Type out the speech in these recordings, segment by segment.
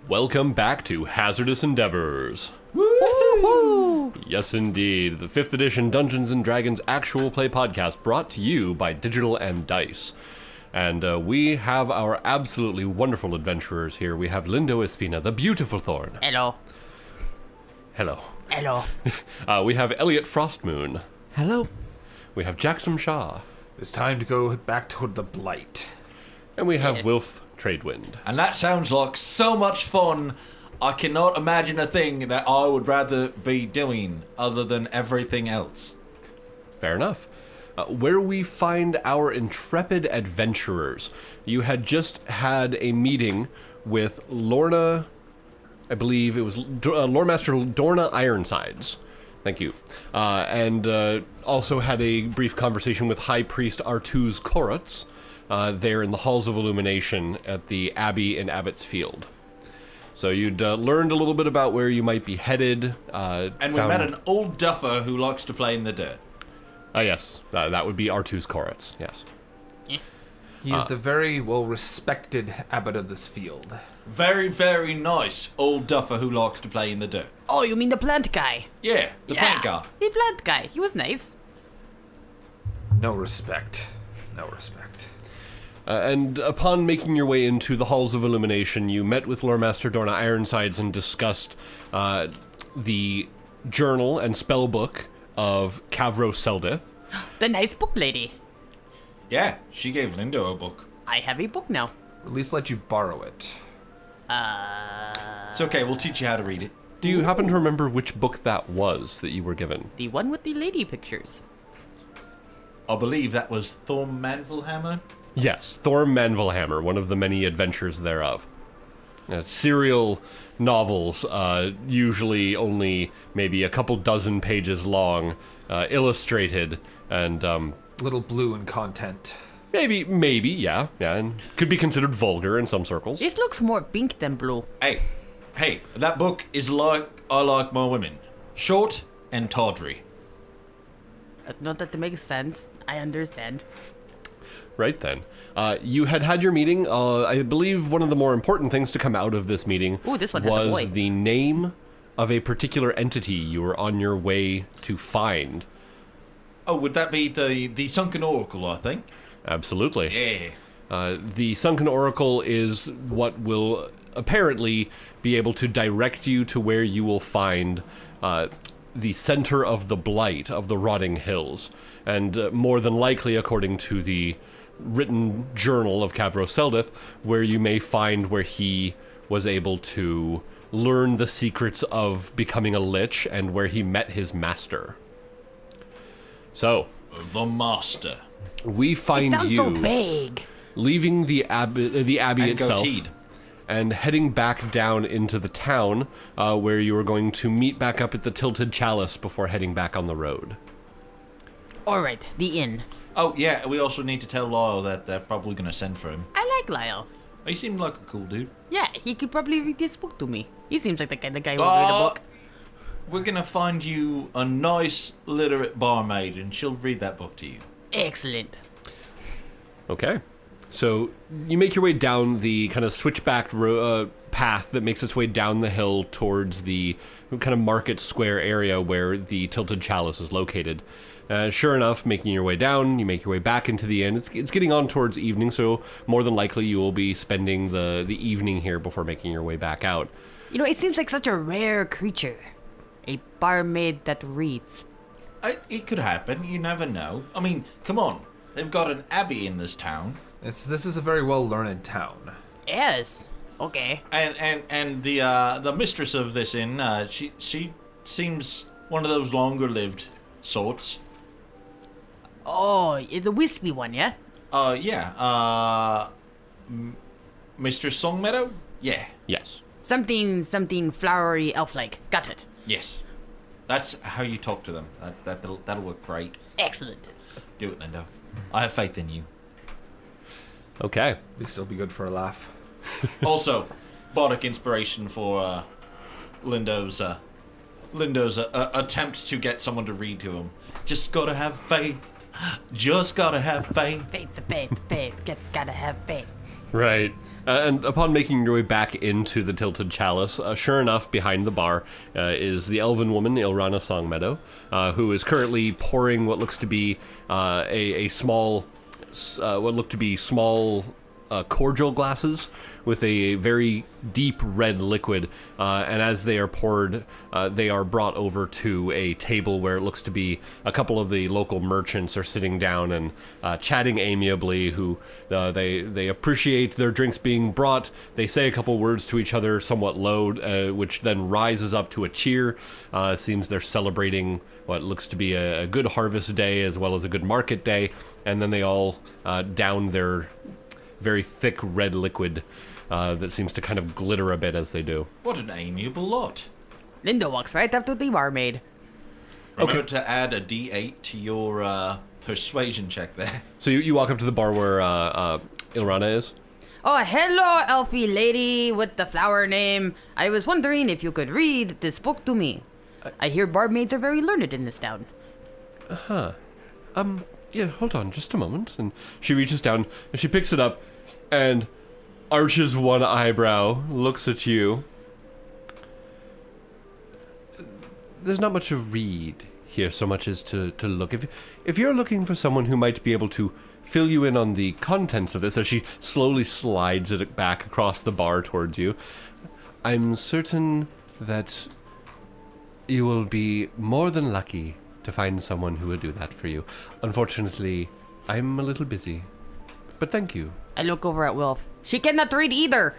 Welcome back to Hazardous Endeavors. Woo! Yes, indeed. The 5th edition Dungeons & Dragons actual play podcast brought to you by Digital and Dice. And we have our absolutely wonderful adventurers here. We have Lindo, Espina, the beautiful Thorn. Hello. Hello. Hello. We have Elliot, Frostmoon. Hello. We have Jaxom Shah. It's time to go back toward the Blight. And we have Wilf, Tradewind. And that sounds like so much fun. I cannot imagine a thing that I would rather be doing other than everything else. Fair enough. Where we find our intrepid adventurers. You had just had a meeting with Lorna, I believe it was Lord Master Dorna Ironsides. Thank you. And also had a brief conversation with High Priest Artuz Koruts there in the Halls of Illumination at the Abbey in Abbott's Field. So you'd learned a little bit about where you might be headed. And we met an old duffer who likes to play in the dirt. Yes, that would be Artuz Koruts, yes. He is the very well-respected abbot of this field. Very, very nice old duffer who likes to play in the dirt. Oh, you mean the plant guy? Yeah, the plant guy. The plant guy. He was nice. No respect. No respect. And upon making your way into the Halls of Illumination, you met with Lord Master Dorna Ironsides and discussed the journal and spellbook of Cavro Seldith. The nice book lady. Yeah, she gave Lindo a book. I have a book now. At least let you borrow it. It's okay, we'll teach you how to read it. Do you happen to remember which book that was that you were given? The one with the lady pictures. I believe that was Thorn Manvilhammer. Yes, Thorn Manvilhammer, one of the many adventures thereof. Serial novels, usually only maybe a couple dozen pages long, illustrated, and Little blue in content. maybe, yeah, and could be considered vulgar in some circles. This looks more pink than blue. Hey, that book is like I like my women. Short and tawdry. Not that makes sense. I understand. Right then. You had your meeting. I believe one of the more important things to come out of this meeting Ooh, this one has a boy. was the name of a particular entity you were on your way to find. Oh, would that be the Sunken Oracle, I think? Absolutely. Yeah. The Sunken Oracle is what will apparently be able to direct you to where you will find the center of the Blight of the Rotting Hills. And more than likely, according to the written journal of Cavro Seldith, where you may find where he was able to learn the secrets of becoming a lich and where he met his master. So, The Master. we find It sounds you so vague. leaving the abbey And itself goateed. and heading back down into the town where you are going to meet back up at the Tilted Chalice before heading back on the road. Alright, the inn. Oh, yeah, we also need to tell Lyle that they're probably going to send for him. I like Lyle. He seemed like a cool dude. Yeah, he could probably read this book to me. He seems like the kind of guy who would read a book. We're going to find you a nice, literate barmaid, and she'll read that book to you. Excellent. Okay. So you make your way down the kind of switchback path that makes its way down the hill towards the kind of market square area where the Tilted Chalice is located. Sure enough, making your way down, you make your way back into the inn. It's getting on towards evening, so more than likely you will be spending the evening here before making your way back out. You know, it seems like such a rare creature. A barmaid that reads. It could happen. You never know. I mean, come on. They've got an abbey in this town. This is a very well-learned town. Yes. Okay. And the mistress of this inn, she seems one of those longer-lived sorts. Oh, the wispy one, yeah? Yeah. Mr. Songmeadow? Yeah. Yes. Something flowery elf-like. Got it. Yes. That's how you talk to them. That'll work great. Excellent. Do it, Lindo. I have faith in you. Okay. At least it'll be good for a laugh. Also, bardic inspiration for Lindo's attempt to get someone to read to him. Just gotta have faith. Just gotta have faith. Faith. Gotta have faith. Right. And upon making your way back into the Tilted Chalice, sure enough, behind the bar is the elven woman, Ilrana Songmeadow, who is currently pouring what looks to be a small, cordial glasses with a very deep red liquid, and as they are poured, they are brought over to a table where it looks to be a couple of the local merchants are sitting down and chatting amiably, who they appreciate their drinks being brought. They say a couple words to each other somewhat low, which then rises up to a cheer. It seems they're celebrating what looks to be a good harvest day as well as a good market day, and then they all down their very thick red liquid that seems to kind of glitter a bit as they do. What an amiable lot. Lindo walks right up to the barmaid. Remember to add a D8 to your persuasion check there. So you walk up to the bar where Ilrana is? Oh, hello, elfie lady with the flower name. I was wondering if you could read this book to me. I hear barmaids are very learned in this town. Yeah, hold on just a moment. And she reaches down and she picks it up and arches one eyebrow, looks at you. There's not much to read here so much as to look. If you're looking for someone who might be able to fill you in on the contents of this, as she slowly slides it back across the bar towards you, I'm certain that you will be more than lucky to find someone who will do that for you. Unfortunately, I'm a little busy. But thank you. I look over at Wilf. She cannot read either.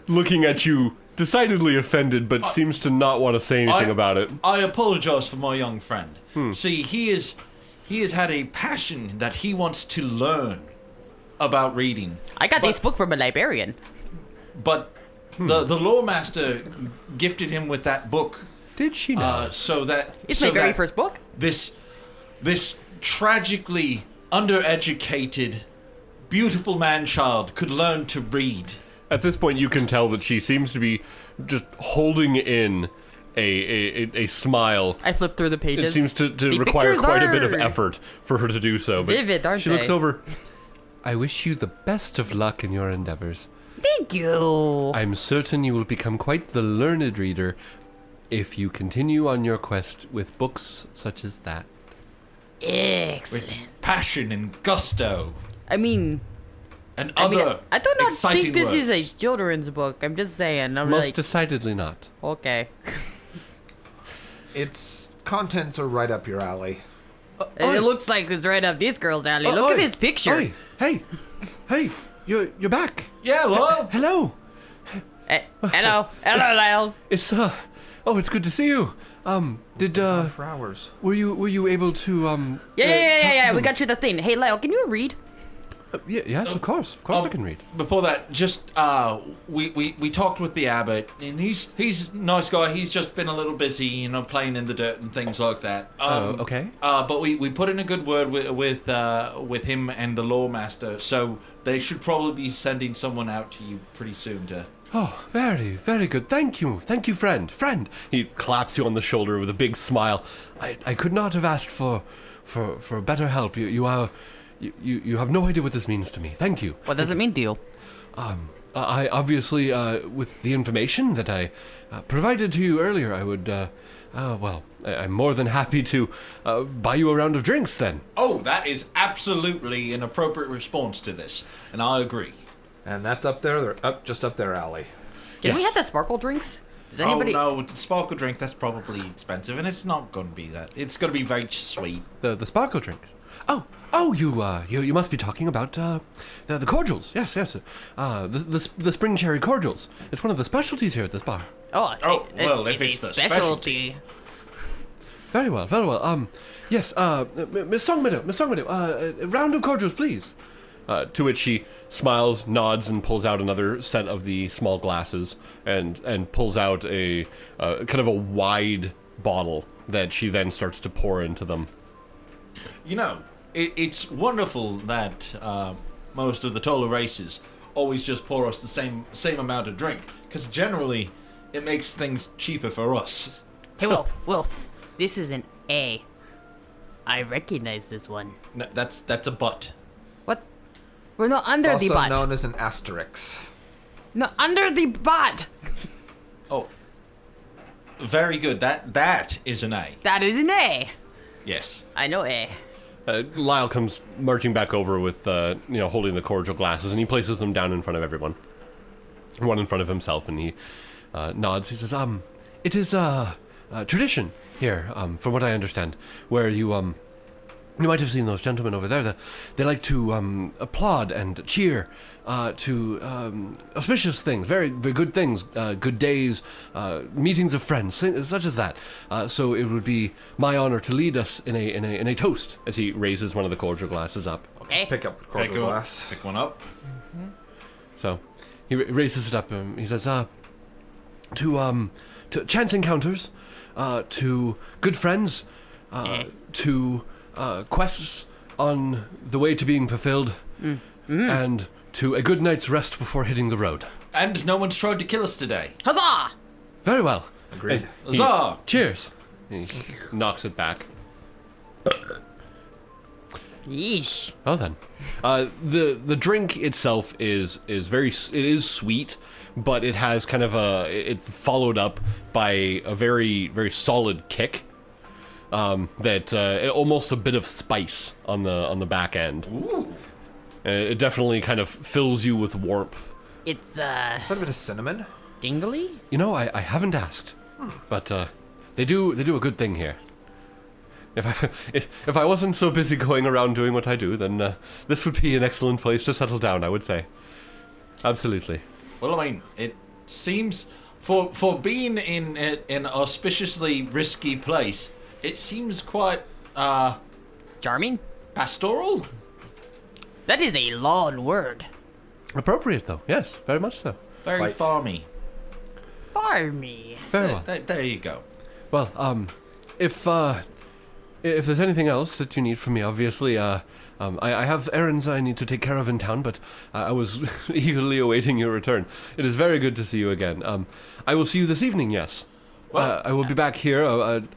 Looking at you, decidedly offended, but seems to not want to say anything about it. I apologize for my young friend. See, he has had a passion that he wants to learn about reading. I got this book from a librarian. But the lore master gifted him with that book. Did she know? So that It's so my very that first book. This tragically undereducated, beautiful man-child could learn to read. At this point, you can tell that she seems to be just holding in a smile. I flip through the pages. It seems to The require pictures quite a bit of are effort for her to do so. But vivid, aren't she looks they? over. I wish you the best of luck in your endeavors. Thank you. I'm certain you will become quite the learned reader if you continue on your quest with books such as that. Excellent. With passion and gusto. I mean, I do not think this is a children's book. I'm just saying. I'm Most like, decidedly not. okay. Its contents are right up your alley. It looks like it's right up this girl's alley. Look at his picture. Oi, hey, you're back. Yeah, well, Hello. Hello, Lyle. It's it's good to see you. Did For hours. were you able to Yeah. We got you the thing. Hey, Lyle, can you read? Yes, of course I can read. before that, just we talked with the abbot, and he's a nice guy. He's just been a little busy, playing in the dirt and things like that. Okay. But we put in a good word with him and the lore master, so they should probably be sending someone out to you pretty soon to. Oh, very, very good. Thank you, friend. He claps you on the shoulder with a big smile. I could not have asked for better help. You have no idea what this means to me. Thank you. What does it mean to you? I obviously, with the information that I provided to you earlier, I would, I'm more than happy to buy you a round of drinks then. Oh, that is absolutely an appropriate response to this, and I agree. And that's up there. They're just up their alley. Can we Yes. have the sparkle drinks? Does anybody? Oh no, sparkle drink, that's probably expensive, and it's not going to be that. It's going to be very sweet. The sparkle drink. Oh, you must be talking about the cordials. Yes. The spring cherry cordials. It's one of the specialties here at this bar. Oh, well, if it's the specialty. Very well. Yes. Miss Songmeadow, a round of cordials, please. To which she smiles, nods, and pulls out another set of the small glasses, and pulls out a kind of a wide bottle that she then starts to pour into them. It's wonderful that most of the taller races always just pour us the same amount of drink, because generally it makes things cheaper for us. Hey, Wilf. This is an A. I recognize this one. No, that's a butt. What? We're not under It's the also butt. known as an asterisk. No, under the butt. Oh. Very good. That is an A. That is an A. Yes. I know A. Lyle comes marching back over with, holding the cordial glasses, and he places them down in front of everyone. One in front of himself, and he nods. He says, it is tradition here, from what I understand, where you might have seen those gentlemen over there. They like to applaud and cheer to auspicious things, very, very good things, good days, meetings of friends, such as that. So it would be my honor to lead us in a toast, as he raises one of the cordial glasses up. Okay. Pick up cordial glass. Pick one up. So he raises it up. He says, to chance encounters, to good friends, to quests on the way to being fulfilled, and to a good night's rest before hitting the road. And no one's tried to kill us today. Huzzah! Very well. Agreed. And he- Huzzah! Cheers. He knocks it back. Yeesh. Oh then, the drink itself is very it is sweet, but it has kind of it's followed up by a very, very solid kick. That almost a bit of spice on the back end. Ooh. It definitely kind of fills you with warmth. It's Is that a bit of cinnamon? dingly? You know, I haven't asked, but they do a good thing here. If I wasn't so busy going around doing what I do, then this would be an excellent place to settle down, I would say. Absolutely. Well, I mean, it seems for being in an auspiciously risky place, it seems quite Charming? pastoral. That is a long word. Appropriate, though. Yes, very much so. Very Right. farmy. Farmy. Very well. There you go. Well, if there's anything else that you need from me, obviously, I have errands I need to take care of in town, but I was eagerly awaiting your return. It is very good to see you again. I will see you this evening, yes. Well, I will be back here.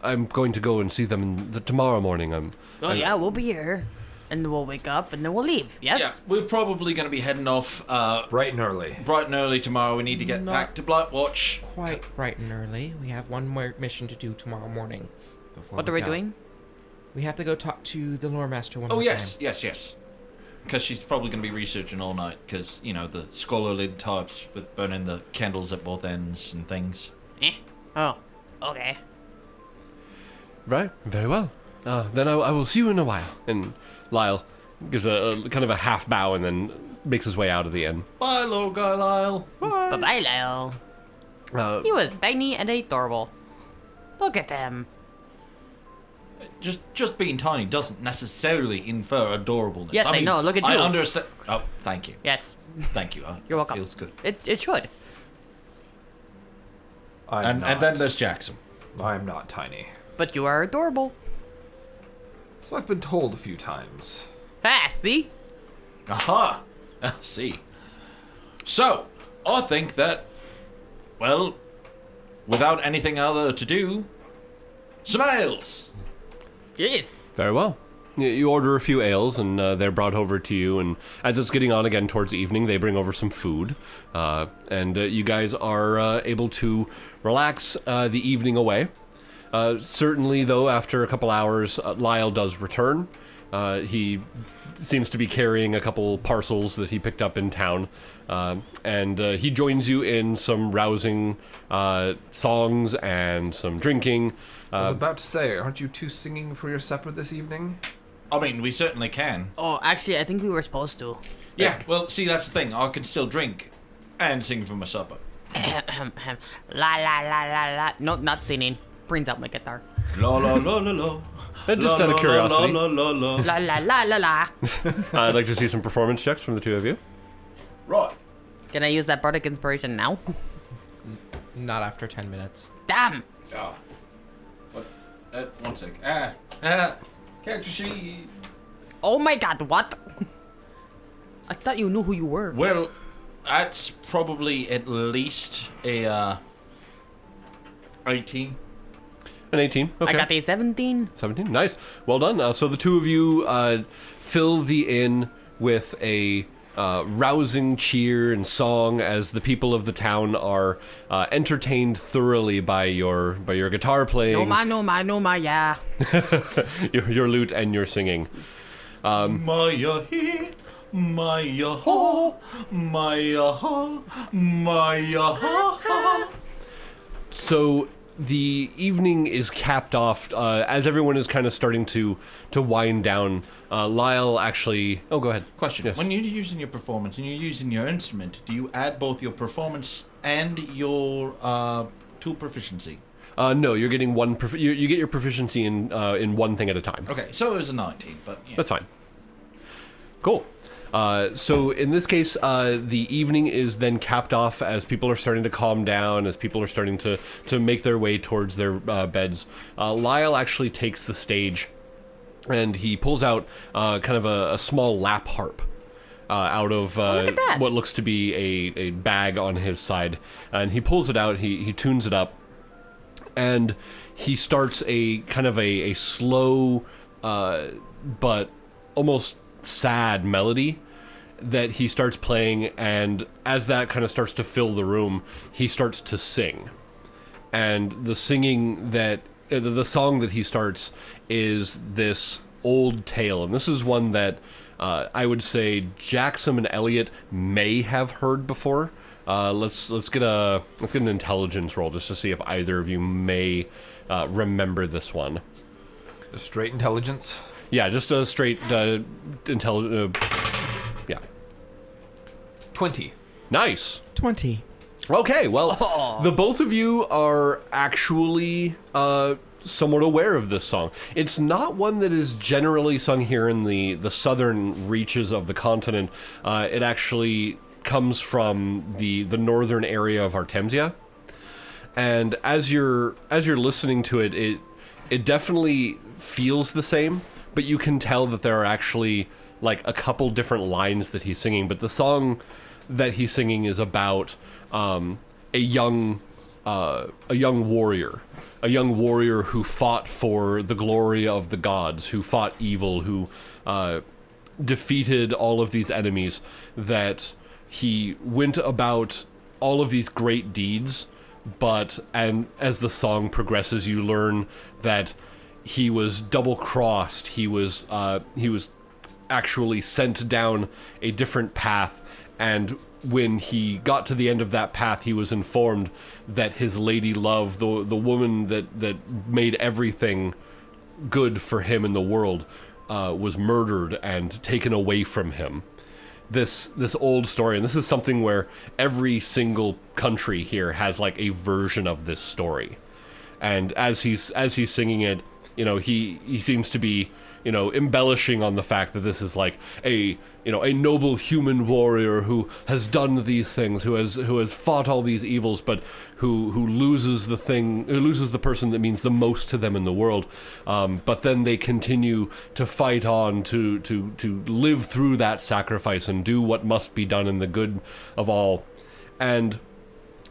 I'm going to go and see them tomorrow morning. Yeah, we'll be here. And we'll wake up and then we'll leave. Yes? Yeah, we're probably going to be heading off Bright and early. bright and early tomorrow. We need to get back to Blightwatch. Quite bright and early. We have one more mission to do tomorrow morning. Before What are we go. doing? We have to go talk to the lore master one Oh, more yes, time. yes. Because she's probably going to be researching all night. Because, the scholarly types with burning the candles at both ends and things. Oh, okay. Right. Very well. Then I will see you in a while. And Lyle gives a kind of a half bow and then makes his way out of the inn. Bye, little guy Lyle. Bye-bye, Lyle. He was tiny and adorable. Look at them. Just being tiny doesn't necessarily infer adorableness. Yes, I know. Look at I you. understand. Oh, thank you. Yes, Thank you. you're welcome. Feels good. It should. I'm And then there's Jaxom. I'm not tiny. But you are adorable. So I've been told a few times. Ah, see? Aha! I see. So, I think that, well, without anything other to do, some ales! Yeah. Very well. You order a few ales, and they're brought over to you. And as it's getting on again towards evening, they bring over some food. And you guys are able to relax the evening away. Certainly, though, after a couple hours, Lyle does return. He seems to be carrying a couple parcels that he picked up in town. And he joins you in some rousing songs and some drinking. I was about to say, aren't you two singing for your supper this evening? I mean, we certainly can. Oh, actually, I think we were supposed to. Yeah, well, see, that's the thing. I can still drink and sing for my supper. La la la la la. No, not singing. Brings out my guitar. La la la la la. And just La, out of la, curiosity, La la la la. La la la la la. I'd like to see some performance checks from the two of you. Right. Can I use that bardic inspiration now? Not after 10 minutes. Damn. Ah. What? 1 sec. Character sheet. Oh my god, what? I thought you knew who you were. Well, that's probably at least a 18. An 18. Okay. I got a 17. 17. Nice. Well done. So the two of you fill the inn with a rousing cheer and song as the people of the town are entertained thoroughly by your guitar playing, No ma, yeah. your lute, and your singing. Maya he, Maya ho, Maya ha, Maya ha. So the evening is capped off as everyone is kind of starting to wind down. Lyle actually... Oh, go ahead. Question. Yes. When you're using your performance and you're using your instrument, do you add both your performance and your tool proficiency? No, you're getting one... you get your proficiency in one thing at a time. Okay, so it was a 19, but yeah. That's fine. Cool. So in this case, the evening is then capped off as people are starting to calm down, as people are starting to make their way towards their beds. Lyle actually takes the stage, and he pulls out kind of a small lap harp out of look at that. what looks to be a bag on his side. And he pulls it out, he tunes it up, and he starts a kind of a slow but almost sad melody that he starts playing, and as that kind of starts to fill the room, he starts to sing. And the singing that the song that he starts is this old tale, and this is one that I would say Jaxom and Elliot may have heard before. Let's get an intelligence roll just to see if either of you may remember this one. A straight intelligence. Yeah, just a straight intelligence. Yeah. 20. Nice. 20. Okay, well, the both of you are actually somewhat aware of this song. It's not one that is generally sung here in the southern reaches of the continent. It actually comes from the northern area of Artemisia. And as you're listening to it, it definitely feels the same, but you can tell that there are actually like a couple different lines that he's singing. But the song that he's singing is about a young warrior who fought for the glory of the gods, who fought evil, who defeated all of these enemies, that he went about all of these great deeds, and as the song progresses, you learn that he was double-crossed. He was actually sent down a different path, and when he got to the end of that path, he was informed that his lady love, the woman that made everything good for him in the world, was murdered and taken away from him. This old story, and this is something where every single country here has like a version of this story. And as he's singing it, you know, he seems to be, you know, embellishing on the fact that this is like a noble human warrior who has done these things, who has fought all these evils, but who loses the person that means the most to them in the world. But then they continue to fight on to live through that sacrifice and do what must be done in the good of all. And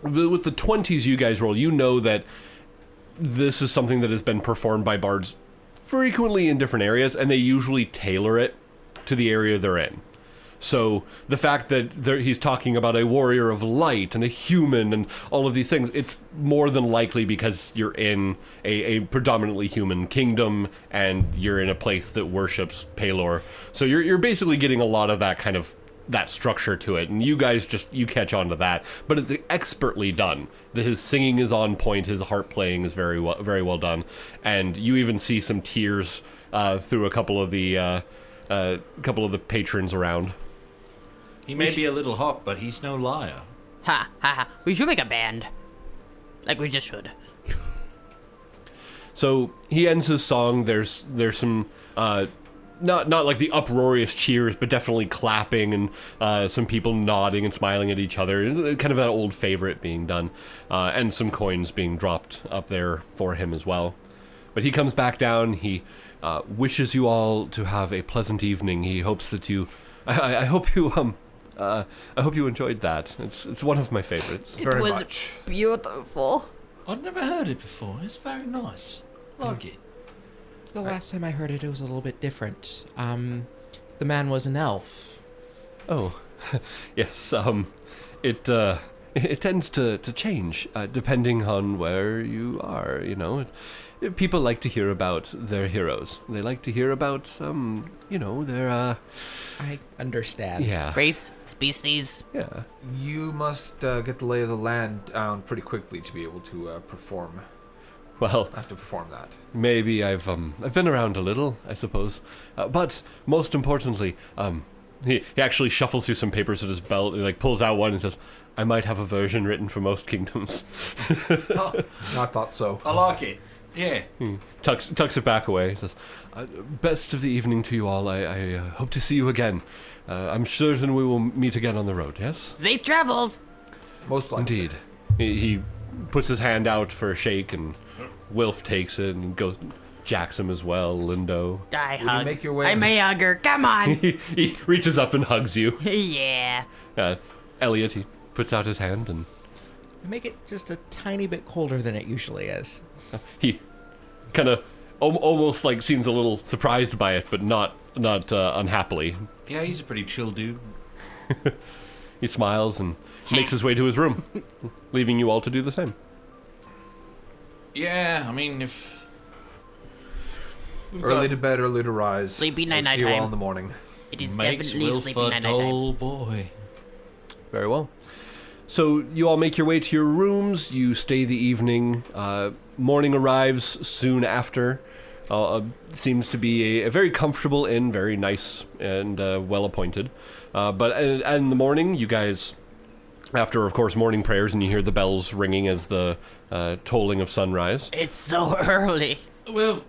with the 20s you guys roll, you know that this is something that has been performed by bards frequently in different areas, and they usually tailor it to the area they're in. So the fact that he's talking about a warrior of light and a human and all of these things, it's more than likely because you're in a predominantly human kingdom and you're in a place that worships Pelor. So you're basically getting a lot of that kind of that structure to it, and you guys you catch on to that. But it's expertly done. His singing is on point. His harp playing is very well done, and you even see some tears through a couple of the patrons around. He may be a little hot, but he's no liar. Ha ha ha. We should make a band. Like we just should. So he ends his song. There's some not like the uproarious cheers, but definitely clapping and some people nodding and smiling at each other. Kind of that old favorite being done, and some coins being dropped up there for him as well. But he comes back down. He wishes you all to have a pleasant evening. He hopes that you. I hope you enjoyed that. It's one of my favorites. It Very was much. beautiful. I'd never heard it before. It's very nice. Like it. The last time I heard it, it was a little bit different. The man was an elf. Oh, Yes, it tends to change depending on where you are, you know. People like to hear about their heroes. They like to hear about, their, I understand. yeah. Race, species. Yeah. You must get the lay of the land down pretty quickly to be able to perform. Well, Have to perform that. maybe I've been around a little, I suppose. But most importantly, he actually shuffles through some papers at his belt and pulls out one and says, "I might have a version written for most kingdoms." Not thought so. I like it. Yeah. Tucks it back away. Says, "Best of the evening to you all. I hope to see you again. I'm certain we will meet again on the road. Yes." Safe travels. Most likely. Indeed. He puts his hand out for a shake, and Wilf takes it and goes. Jaxom as well, Lindo. I Will you hug. make your way- I'm a hugger. Come on. He reaches up and hugs you. Yeah. Elliot, he puts out his hand and Make it just a tiny bit colder than it usually is. he kind of almost seems a little surprised by it, but not unhappily. Yeah, he's a pretty chill dude. He smiles and makes his way to his room, leaving you all to do the same. Yeah, I mean, if... Early to bed, early to rise. Sleepy night, We'll see you night all time. in the morning. It is makes definitely Wilf sleepy a night. dull boy. Very well. So you all make your way to your rooms. You stay the evening. Morning arrives soon after. Seems to be a very comfortable inn, very nice and well appointed. But in the morning, you guys, after of course morning prayers, and you hear the bells ringing as the tolling of sunrise. It's so early. Well,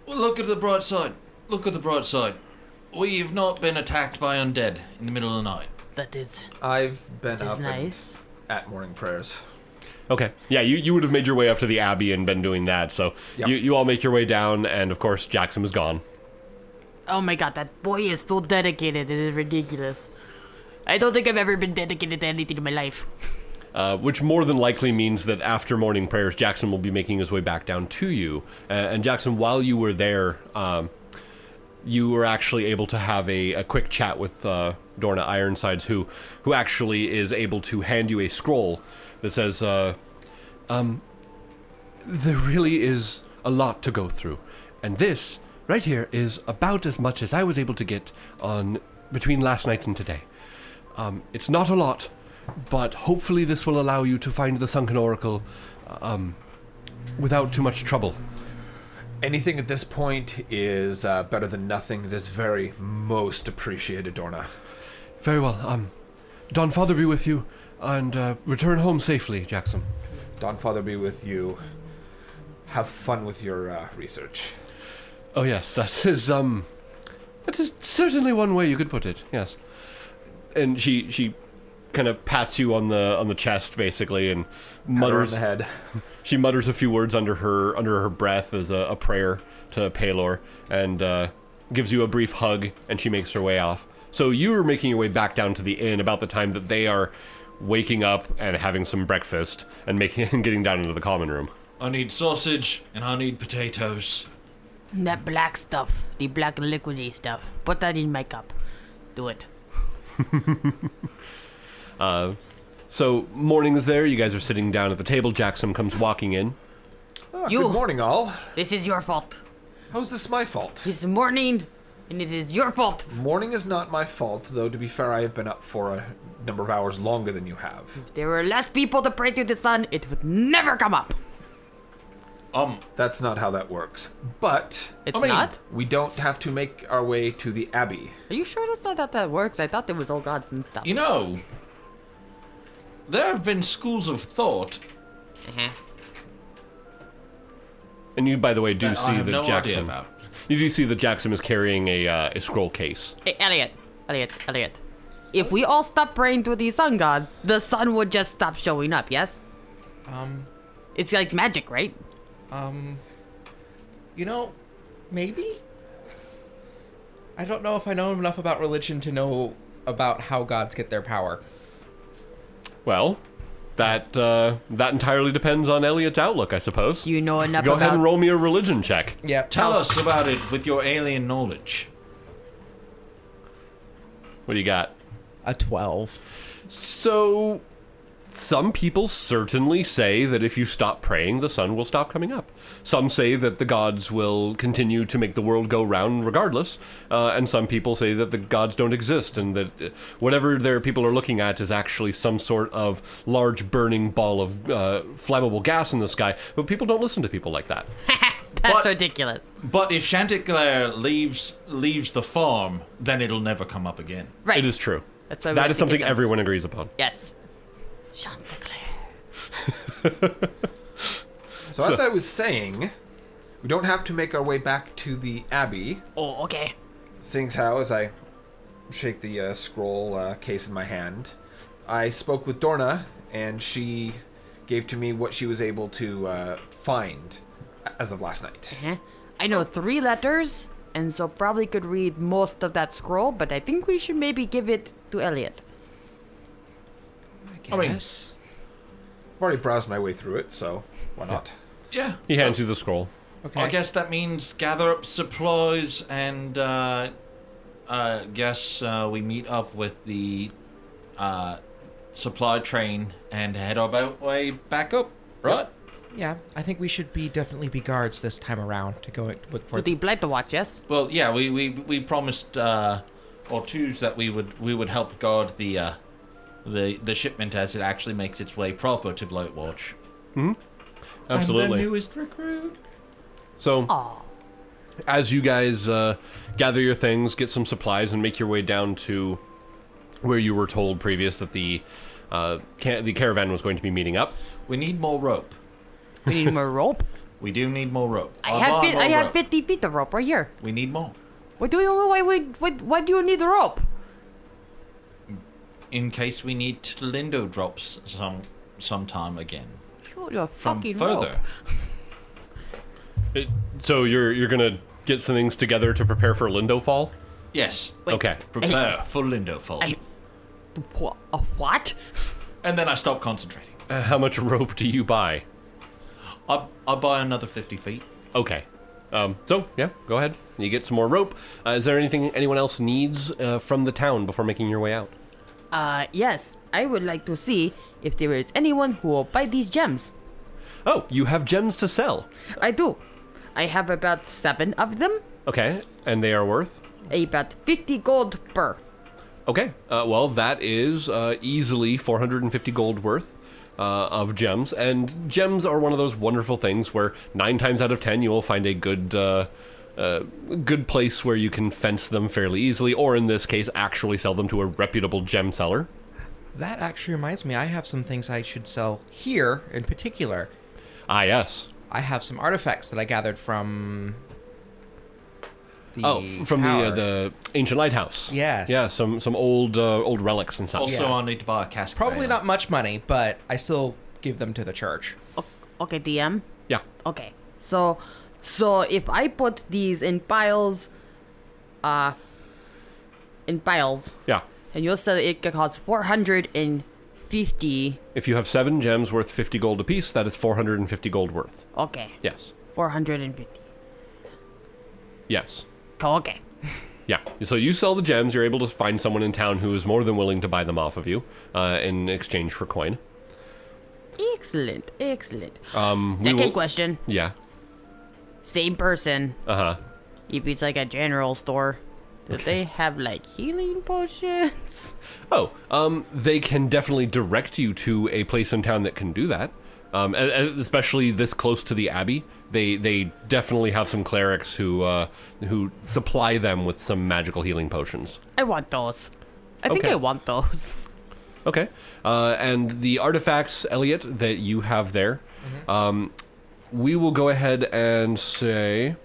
look at the bright side. Look at the bright side. We have not been attacked by undead in the middle of the night. That is I've been up nice. and at morning prayers. Okay. Yeah, you would have made your way up to the Abbey and been doing that. So Yep. you all make your way down, and of course Jaxom is gone. Oh my god, that boy is so dedicated. It is ridiculous. I don't think I've ever been dedicated to anything in my life. Which more than likely means that after morning prayers, Jaxom will be making his way back down to you. And Jaxom, while you were there, you were actually able to have a quick chat with Dorna Ironsides, who actually is able to hand you a scroll that says, there really is a lot to go through. And this, right here, is about as much as I was able to get on between last night and today. It's not a lot, but hopefully this will allow you to find the Sunken Oracle without too much trouble. Anything at this point is better than nothing. It is very most appreciated, Dorna. Very well. Don Father be with you, and return home safely, Jaxom. Don Father be with you. Have fun with your research. Oh yes, that is certainly one way you could put it. Yes. And she kind of pats you on the chest basically, and mutters Pat her on the head. She mutters a few words under her breath as a prayer to Palor, and gives you a brief hug, and she makes her way off. So you're making your way back down to the inn about the time that they are waking up and having some breakfast and getting down into the common room. I need sausage and I need potatoes. That black stuff, the black liquidy stuff. Put that in my cup. Do it. So morning is there. You guys are sitting down at the table. Jaxom comes walking in. You. Good morning, all. This is your fault. How's this my fault? It's morning, and it is your fault. Morning is not my fault, though, to be fair, I have been up for a number of hours longer than you have. If there were less people to pray to the sun, it would never come up. That's not how that works. But It's not? we don't have to make our way to the Abbey. Are you sure that's not how that works? I thought there was all gods and stuff. You know, there have been schools of thought. And you, by the way, do That see I have that no idea Jaxom. about. You do see that Jaxom is carrying a scroll case. Hey, Elliot. If we all stop praying to the sun god, the sun would just stop showing up, yes? It's like magic, right? Maybe? I don't know if I know enough about religion to know about how gods get their power. Well, that entirely depends on Elliot's outlook, I suppose. You know enough Go about... ahead and roll me a religion check. Yep. Tell us about it with your alien knowledge. What do you got? A 12. So, some people certainly say that if you stop praying, the sun will stop coming up. Some say that the gods will continue to make the world go round regardless, and some people say that the gods don't exist, and that whatever their people are looking at is actually some sort of large burning ball of flammable gas in the sky, but people don't listen to people like that. That's But- ridiculous. But if Chanticleer leaves the farm, then it'll never come up again. Right. It is true. That's why we That have is to something get them. everyone agrees upon. Yes. Chanticleer. So as I was saying, we don't have to make our way back to the Abbey. Oh, okay. Seeing how, as I shake the scroll case in my hand, I spoke with Dorna, and she gave to me what she was able to find as of last night. Huh? I know 3 letters, and so probably could read most of that scroll, but I think we should maybe give it to Elliot. I mean- Yes. I've already browsed my way through it, so why not? Yeah. He hands you the scroll. Okay. I guess that means gather up supplies and guess we meet up with the supply train and head our way back up, right? Yeah, I think we should definitely be guards this time around to go for To the Blightwatch, yes? Well, yeah, we promised or choose that we would help guard the shipment as it actually makes its way proper to Blightwatch. Absolutely. I'm the newest recruit. So, Aw. as you guys gather your things, get some supplies, and make your way down to where you were told previous that the caravan was going to be meeting up. We need more rope. We need more rope. We do need more rope. I I'll had buy more I had rope. 50 feet of rope right here. We need more. Why do you need the rope? In case we need to Lindo drops sometime again. You're From fucking further. rope. So you're gonna get some things together to prepare for Lindo Fall? Yes. Wait, Okay. Prepare for Lindo fall. A what? And then I stop concentrating. How much rope do you buy? I'll buy another 50 feet. Okay. So, yeah, go ahead. You get some more rope. Is there anything anyone else needs from the town before making your way out? Yes. I would like to see if there is anyone who will buy these gems. Oh, you have gems to sell. I do. I have about 7 of them. Okay, and they are worth? About 50 gold per. Okay, well, that is easily 450 gold worth of gems. And gems are one of those wonderful things where 9 times out of 10 you will find a good place where you can fence them fairly easily, or in this case, actually sell them to a reputable gem seller. That actually reminds me, I have some things I should sell here in particular. Ah, yes. I have some artifacts that I gathered from the From tower. the ancient lighthouse. Yes. Yeah, some old relics and such. Also, Yeah. I'll need to buy a cask. Probably not much money, but I still give them to the church. Okay, DM. Yeah. Okay. So if I put these in piles, Yeah. and you'll say it could cost 450. If you have 7 gems worth 50 gold apiece, that is 450 gold worth. Okay. Yes. 450. Yes. Okay. Yeah. So you sell the gems, you're able to find someone in town who is more than willing to buy them off of you in exchange for coin. Excellent. Excellent. We Second will- question. Yeah. Same person. Uh-huh. If it's like a general store, do they have like healing potions? Oh, they can definitely direct you to a place in town that can do that. Especially this close to the Abbey, they definitely have some clerics who supply them with some magical healing potions. I want those. I think Okay. I want those. Okay. And the artifacts, Elliot, that you have there, we will go ahead and say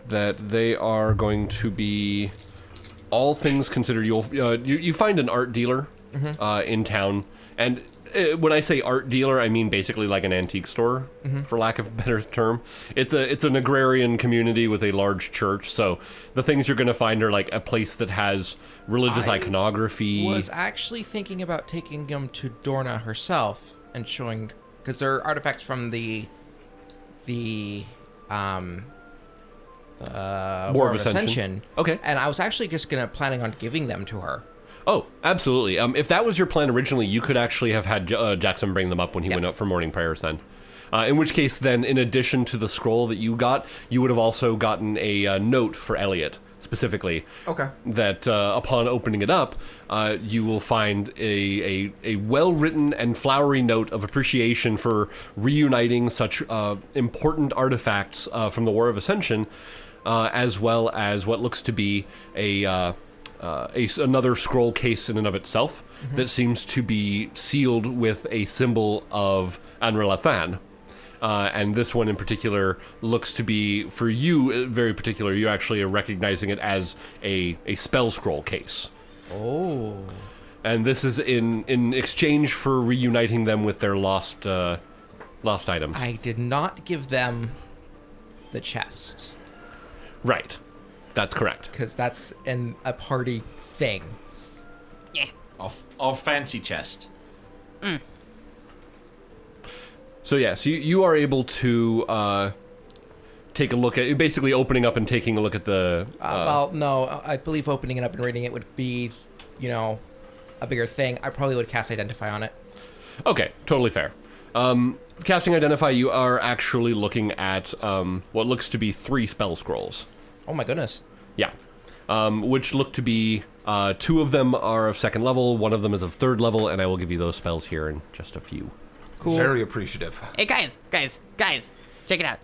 that they are going to be, all things considered, you find an art dealer in town, and when I say art dealer, I mean basically like an antique store, for lack of a better term. It's an agrarian community with a large church, so the things you're going to find are like a place that has religious I iconography. Was actually thinking about taking them to Dorna herself and showing, because they're artifacts from the War of Ascension. Okay. And I was actually just planning on giving them to her. Oh, absolutely. If that was your plan originally, you could actually have had Jaxom bring them up when he went up for morning prayers then. In which case, then, in addition to the scroll that you got, you would have also gotten a note for Elliot, specifically. Okay. That upon opening it up, you will find a well-written and flowery note of appreciation for reuniting such important artifacts from the War of Ascension, as well as what looks to be another scroll case in and of itself that seems to be sealed with a symbol of Anralathan. And this one in particular looks to be, for you, very particular, you actually are recognizing it as a spell scroll case. Oh. And this is in exchange for reuniting them with their lost items. I did not give them the chest. Right. That's correct. Because that's a party thing. Yeah. Our fancy chest. So yes, you are able to take a look at, basically opening up and taking a look at the... Well, no, I believe opening it up and reading it would be, a bigger thing. I probably would cast Identify on it. Okay, totally fair. Casting Identify, you are actually looking at what looks to be 3 spell scrolls. Oh my goodness. Yeah. Which look to be, 2 of them are of 2nd level, 1 of them is of 3rd level, and I will give you those spells here in just a few. Cool. Very appreciative. Hey, guys. Check it out.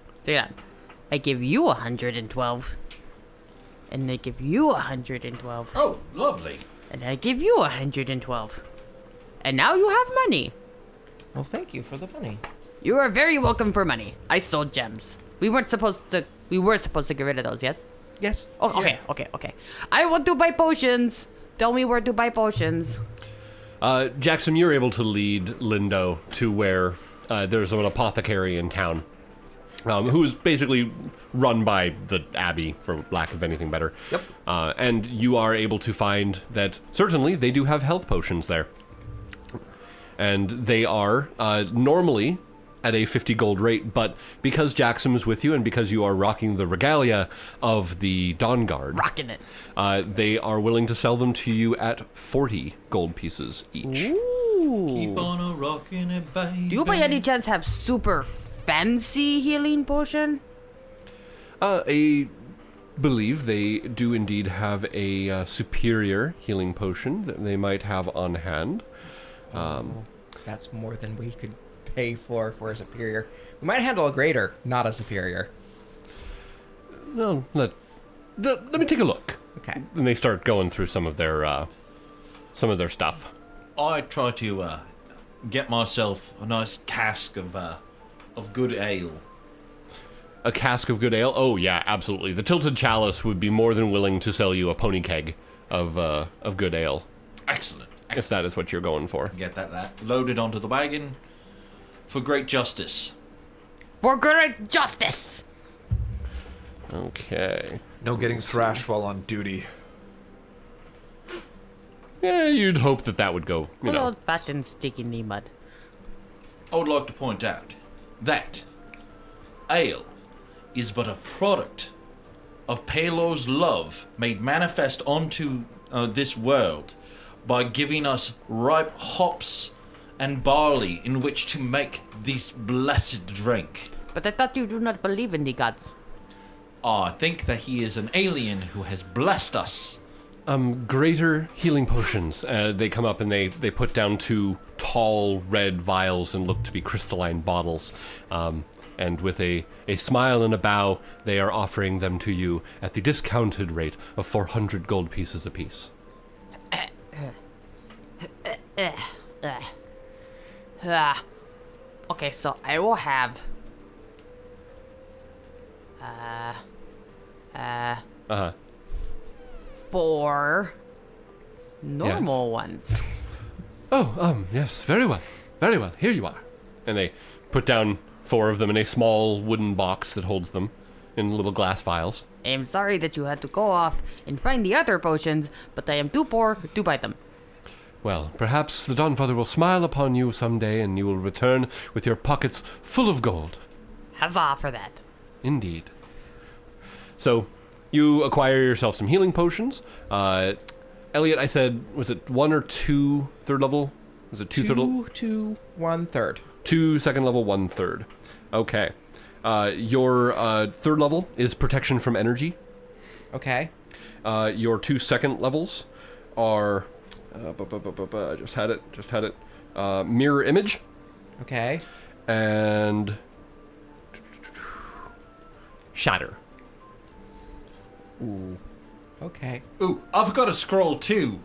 I give you 112. And I give you 112. Oh, lovely. And I give you 112. And now you have money. Well, thank you for the money. You are very welcome for money. I sold gems. We were supposed to get rid of those, yes? Yes. Oh, okay. I want to buy potions. Tell me where to buy potions. Jaxom, you're able to lead Lindo to where there's an apothecary in town, who is basically run by the Abbey, for lack of anything better. Yep. And you are able to find that, certainly, they do have health potions there. And they are normally at a 50 gold rate, but because Jaxom is with you and because you are rocking the regalia of the Dawn Guard, Rocking it. they are willing to sell them to you at 40 gold pieces each. Ooh. Keep on a rocking it, baby. Do you by any chance have super fancy healing potion? I believe they do indeed have a superior healing potion that they might have on hand. That's more than we could pay for a superior. We might handle a greater, not a superior. No, let me take a look. Okay. And they start going through some of their stuff. I try to get myself a nice cask of good ale. A cask of good ale? Oh yeah, absolutely. The Tilted Chalice would be more than willing to sell you a pony keg of good ale, Excellent. if that is what you're going for. Get that loaded onto the wagon for great justice. For great justice. Okay. No getting thrashed while on duty. Yeah, you'd hope that would go, Good old-fashioned stick in the mud. I would like to point out that ale is but a product of Palo's love made manifest onto this world by giving us ripe hops and barley in which to make this blessed drink. But I thought you do not believe in the gods. I think that he is an alien who has blessed us. Greater healing potions. They come up and they put down 2 tall red vials and look to be crystalline bottles. And with a smile and a bow, they are offering them to you at the discounted rate of 400 gold pieces apiece. Okay, so I will have... 4 normal ones. Oh, yes, very well. Very well, here you are. And they put down 4 of them in a small wooden box that holds them in little glass vials. I am sorry that you had to go off and find the other potions, but I am too poor to buy them. Well, perhaps the Dawnfather will smile upon you someday and you will return with your pockets full of gold. Huzzah for that. Indeed. So, you acquire yourself some healing potions, Elliot, I said, was it 1 or 2 third level? Was it 2 third level? 2, 1 third. 2 second level, 1 third. Okay. Your third level is protection from energy. Okay. Your 2 second levels are... just had it. Mirror image. Okay. And... shatter. Ooh. Okay. Ooh, I've got a scroll too.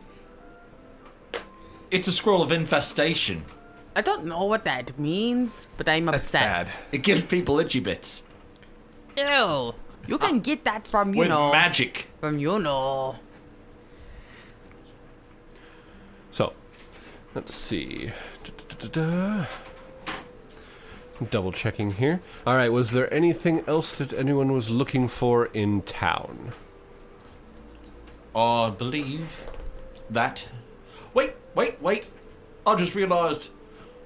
It's a scroll of infestation. I don't know what that means, but I'm That's upset. bad. It gives people itchy bits. Ew. You can get that from, With magic. From. So, let's see. Double checking here. All right, was there anything else that anyone was looking for in town? I believe that... Wait. I just realised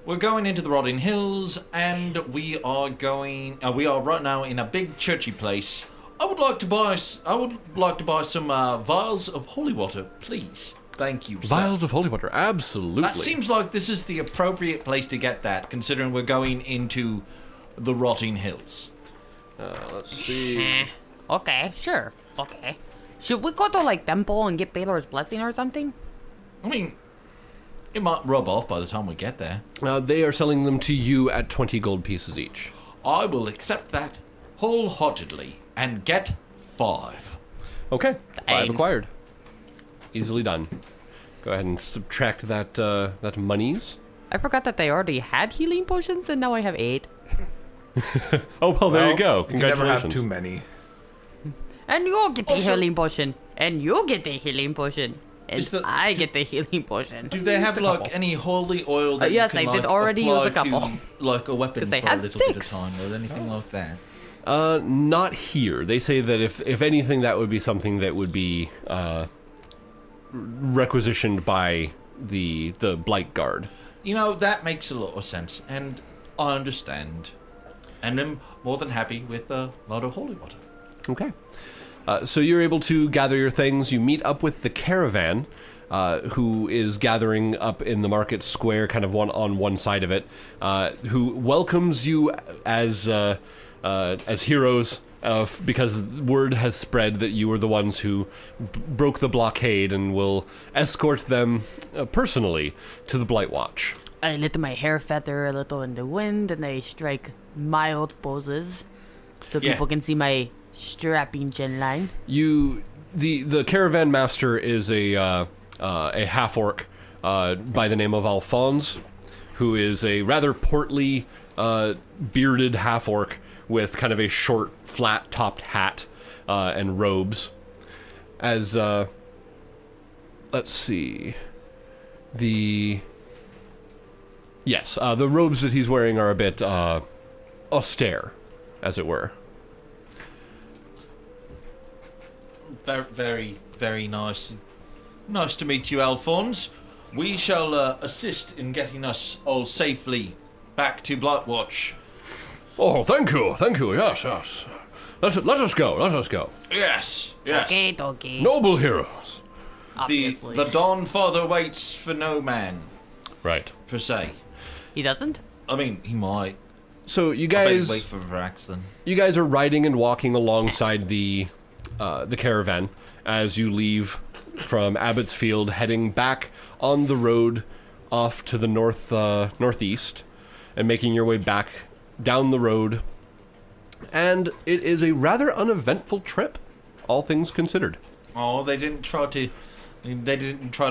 we're going into the Rotting Hills and we are right now in a big churchy place. I would like to buy some vials of holy water, please. Thank you, sir. Vials of holy water, absolutely. That seems like this is the appropriate place to get that, considering we're going into the Rotting Hills. Let's see. Okay, sure. Okay. Should we go to, temple and get Baylor's blessing or something? I mean, it might rub off by the time we get there. They are selling them to you at 20 gold pieces each. I will accept that wholeheartedly and get 5. Okay, 5 Dang. acquired. Easily done. Go ahead and subtract that monies. I forgot that they already had healing potions, and now I have 8. Oh, well, there you go. You can never Congratulations. have too many. And you get the Also- healing potion. And you get the healing potion. And Is that- I get the healing potion. Do they have a couple. any holy oil that yes, you can I did already use a apply couple. to, a weapon 'Cause for they a had little 6. bit of time or anything like that? Not here. They say that if anything, that would be something that would be requisitioned by the Blight Guard. That makes a lot of sense, and I understand. And I'm more than happy with a lot of holy water. Okay. So you're able to gather your things. You meet up with the caravan, who is gathering up in the market square, kind of on one side of it, who welcomes you as heroes, because word has spread that you were the ones who broke the blockade and will escort them personally to the Blightwatch. I let my hair feather a little in the wind, and I strike mild poses so Yeah. people can see my strapping chin line. The caravan master is a half-orc by the name of Alphonse, who is a rather portly, bearded half-orc with kind of a short, flat-topped hat and robes. As let's see, the robes that he's wearing are a bit austere, as it were. Very, very, very nice. Nice to meet you, Alphonse. We shall assist in getting us all safely back to Blightwatch. Oh, thank you, yes. Let us go. Yes. Okay, dokie. Noble heroes. Obviously. The Dawn Father waits for no man, Right. per se. He doesn't? I mean, he might. So you I bet he'd guys, wait for Vrax then. you guys are riding and walking alongside the caravan as you leave from Abbott's Field, heading back on the road off to the northeast, and making your way back down the road. And it is a rather uneventful trip, all things considered. Oh, they didn't try to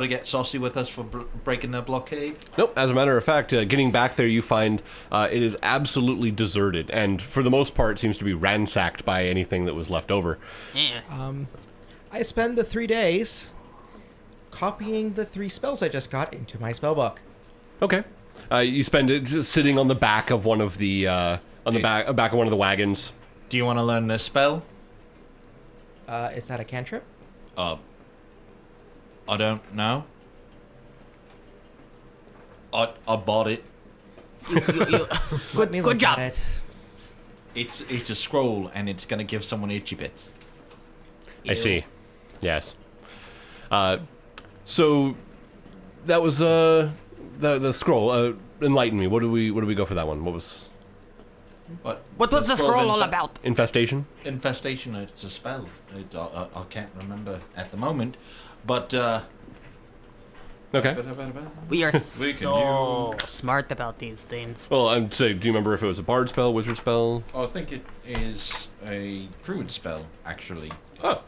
get saucy with us for breaking their blockade. Nope. As a matter of fact, getting back there, you find it is absolutely deserted, and for the most part, seems to be ransacked by anything that was left over. Yeah. I spend the 3 days copying the 3 spells I just got into my spellbook. Okay. You spend it just sitting on the back of one of the back of one of the wagons. Do you want to learn this spell? Is that a cantrip? I don't know. I bought it. Let me Good look job. at it. It's a scroll, and it's gonna give someone itchy bits. I see. Yes. So that was the scroll. Enlighten me. What do we go for that one? What was What was the scroll all about? infestation? Infestation, it's a spell. I can't remember at the moment, but Okay. We are We can so smart about these things. Well, I'm saying, do you remember if it was a bard spell, wizard spell? I think it is a druid spell, actually. Oh,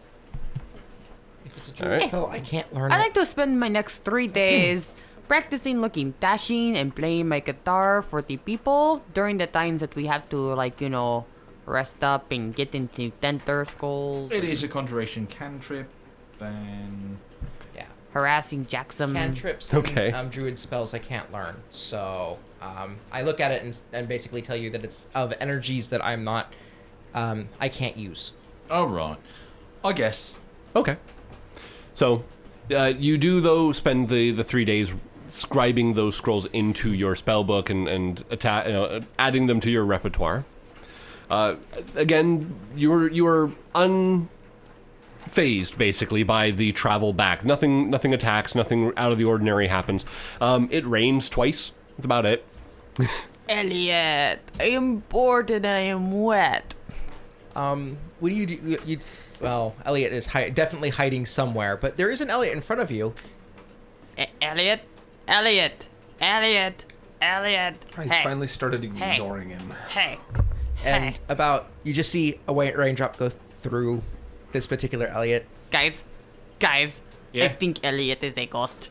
If it's a All right. druid spell, I can't learn I it. like to spend my next 3 days practicing looking dashing and playing my guitar for the people during the times that we have to, like, you know, rest up and get into tenter skulls. It is a conjuration cantrip, then... Yeah. Harassing Jaxom. Cantrips Okay. and druid spells I can't learn. So I look at it and basically tell you that it's of energies that I'm not, I can't use. All right. I guess. okay. So you do, though, spend the 3 days scribing those scrolls into your spell book and adding them to your repertoire. Again, you are unfazed, basically, by the travel back. Nothing attacks, nothing out of the ordinary happens. It rains twice. That's about it. Elliot, I am bored and I am wet. What do you do? Well, Elliot is definitely hiding somewhere, but there is an Elliot in front of you. Elliot? He's Hey. finally started ignoring him. Hey. And you just see a white raindrop go through this particular Elliot. Guys, I Yeah? think Elliot is a ghost.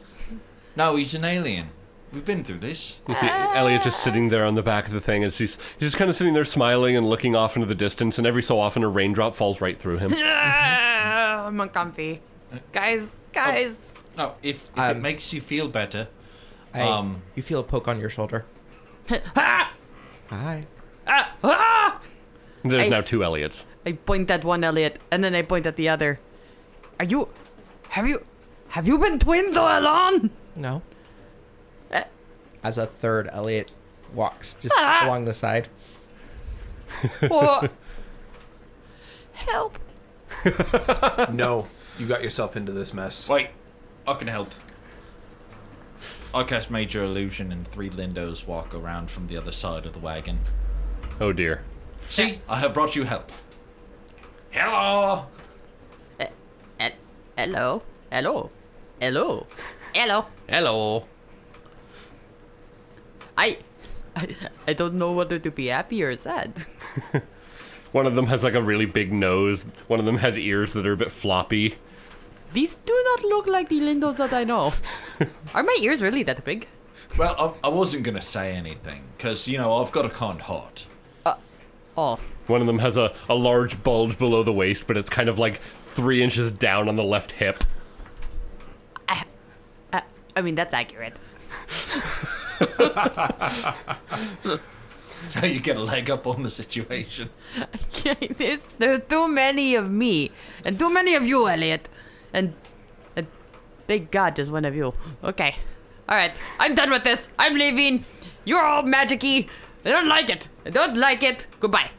No, he's an alien. We've been through this. You see Elliot just sitting there on the back of the thing, and he's just kind of sitting there smiling and looking off into the distance, and every so often a raindrop falls right through him. I'm uncomfy. Guys. No, if it makes you feel better, You feel a poke on your shoulder. Ah! Hi. There's I- now 2 Elliots. I point at one Elliot, and then I point at the other. Have you been twins all along? No. Eh. As a third Elliot walks just along the side. Or help? No, you got yourself into this mess. wait, I can help. I cast Major Illusion and 3 Lindos walk around from the other side of the wagon. Oh dear. See, I have brought you help. Hello! Hello. Hello. I don't know whether to be happy or sad. One of them has like a really big nose. One of them has ears that are a bit floppy. These do not look like the Lindos that I know. Are my ears really that big? Well, I wasn't going to say anything, because, you know, I've got a kind heart. Oh, One of them has a large bulge below the waist, but it's kind of like 3 inches down on the left hip. I mean, that's accurate. That's how you get a leg up on the situation. There's too many of me, and too many of you, Elliot. And thank God, just one of you. Okay. Alright, I'm done with this. I'm leaving. You're all magic-y. I don't like it. Goodbye.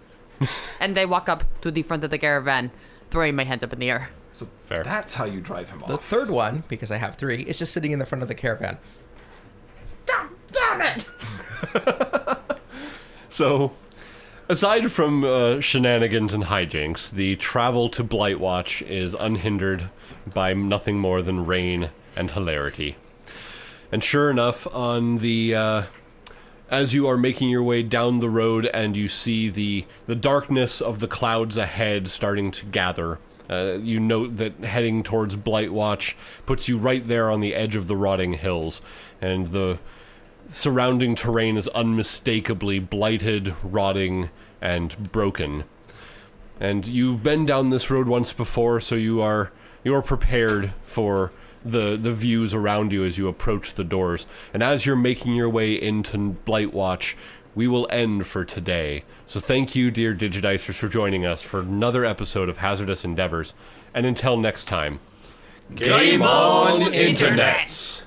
And they walk up to the front of the caravan, throwing my hands up in the air. So Fair. that's how you drive him The off. third one, because I have 3, is just sitting in the front of the caravan. God damn it! So, aside from shenanigans and hijinks, the travel to Blightwatch is unhindered by nothing more than rain and hilarity. And sure enough, on the as you are making your way down the road and you see the darkness of the clouds ahead starting to gather, you note that heading towards Blightwatch puts you right there on the edge of the rotting hills, and the surrounding terrain is unmistakably blighted, rotting, and broken. And you've been down this road once before, so you are prepared for the views around you as you approach the doors. And as you're making your way into Blightwatch, we will end for today. So thank you, dear Digidicers, for joining us for another episode of Hazardous Endeavors. And until next time, Game on, Internets!